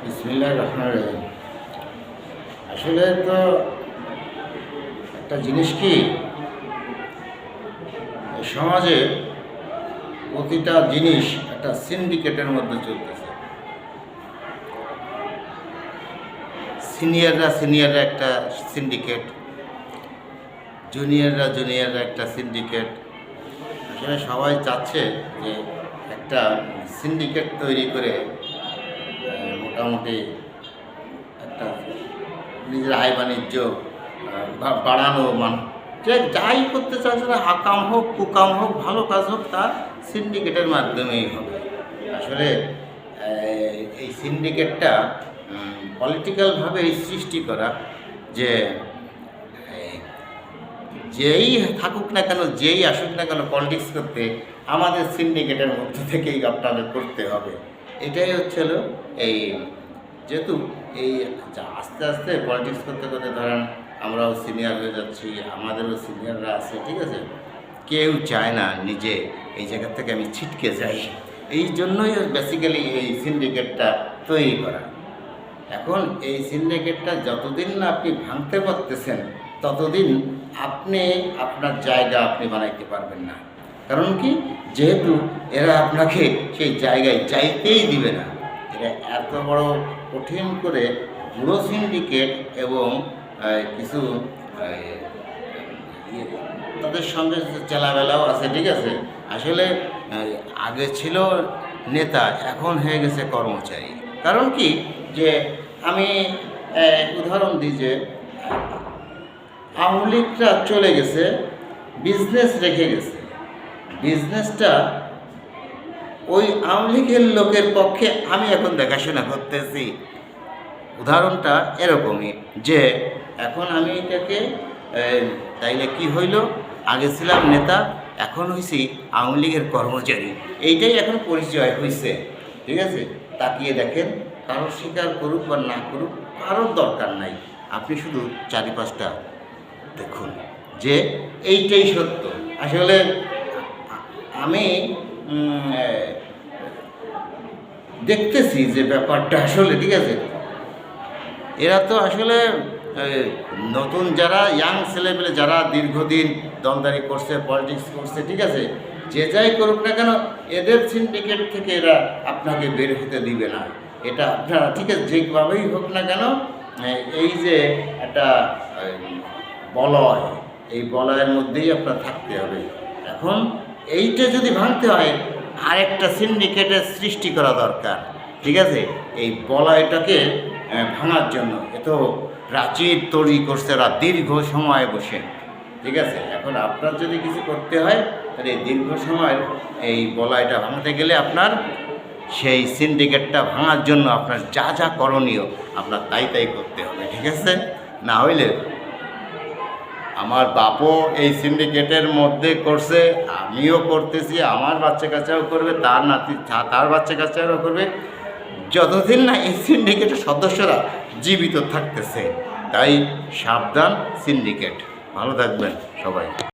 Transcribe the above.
বিসমিল্লাহির রহমানির রহিম। আসলে তো একটা জিনিস কি, এই সমাজে প্রতিটা জিনিস একটা সিন্ডিকেটের মধ্যে চলতেছে। সিনিয়ররা একটা সিন্ডিকেট, জুনিয়ররা একটা সিন্ডিকেট। আসলে সবাই চাচ্ছে যে একটা সিন্ডিকেট তৈরি করে মোটামুটি একটা নিজের আয় বাণিজ্য বাড়ানো, যে যাই করতে চাচ্ছে, আকাম হোক কুকাম হোক ভালো কাজ হোক, তার সিন্ডিকেটের মাধ্যমেই হবে। আসলে এই সিন্ডিকেটটা পলিটিক্যালভাবে সৃষ্টি করা, যে যেই থাকুক না কেন, যেই আসুক না কেন পলিটিক্স করতে, আমাদের সিন্ডিকেটের মধ্যে থেকেই আপনাদের করতে হবে। এটাই হচ্ছিল এই, যেহেতু এই আস্তে আস্তে পলিটিক্স করতে করতে ধরেন আমরাও সিনিয়র হয়ে যাচ্ছি, আমাদেরও সিনিয়ররা আছে, ঠিক আছে। কেউ চায় না নিজে এই জায়গা থেকে আমি ছিটকে যাই। এই জন্যই বেসিক্যালি এই সিন্ডিকেটটা তৈরি করা। এখন এই সিন্ডিকেটটা যতদিন না আপনি ভাঙতে পারতেছেন, ততদিন আপনি আপনার জায়গা আপনি বানাইতে পারবেন না। কারণ কি, যেহেতু এরা আপনাকে সেই জায়গায় যাইতেই দিবে না। এরা এত বড় কঠিন করে পুরো সিন্ডিকেট এবং কিছু তাদের সঙ্গে চেলাবেলাও আছে, ঠিক আছে। আসলে আগে ছিল নেতা, এখন হয়ে গেছে কর্মচারী। কারণ কি, যে আমি উদাহরণ দিই, যে আওয়ামী লীগরা চলে গেছে, বিজনেস রেখে গেছে, বিজনেসটা ওই আওয়ামী লীগের লোকের পক্ষে আমি এখন দেখাশোনা করতেছি। উদাহরণটা এরকমই, যে এখন আমি এটাকে তাইলে কি হইল, আগে ছিলাম নেতা, এখন হয়েছি আওয়ামী লীগের কর্মচারী, এইটাই এখন পরিচয় হয়েছে, ঠিক আছে। তাকিয়ে দেখেন, কারো স্বীকার করুক বা না করুক, কারোর দরকার নাই, আপনি শুধু চারিপাশটা দেখুন যে এইটাই সত্য। আসলে আমি দেখতেছি যে ব্যাপারটা আসলে, ঠিক আছে। এরা তো আসলে নতুন যারা ইয়াং ছেলেপেলে, যারা দীর্ঘদিন দলদারি করছে, পলিটিক্স করছে, ঠিক আছে, যে যাই করুক না কেন, এদের সিন্ডিকেট থেকে এরা আপনাকে বের হতে দিবে না। এটা আপনারা, ঠিক আছে, যেভাবেই হোক না কেন, এই যে একটা বলয়, এই বলয়ের মধ্যেই আপনার থাকতে হবে। এখন এইটা যদি ভাঙতে হয়, আরেকটা সিন্ডিকেটের সৃষ্টি করা দরকার, ঠিক আছে, এই বলয়টাকে ভাঙার জন্য। এত প্রাচীর তৈরি করছে এরা দীর্ঘ সময় বসে, ঠিক আছে। এখন আপনার যদি কিছু করতে হয়, তাহলে এই দীর্ঘ সময়ের এই বলয়টা ভাঙতে গেলে আপনার সেই সিন্ডিকেটটা ভাঙার জন্য আপনার যা যা করণীয়, আপনার তাই করতে হবে, ঠিক আছে। না হইলে, আমার বাপও এই সিন্ডিকেটের মধ্যে করছে, আমিও করতেছি, আমার বাচ্চা কাচ্চাও করবে, তার নাতি তার বাচ্চা কাচ্চারাও করবে, যতদিন না এই সিন্ডিকেটের সদস্যরা জীবিত থাকতেছে। তাই সাবধান সিন্ডিকেট। ভালো থাকবেন সবাই।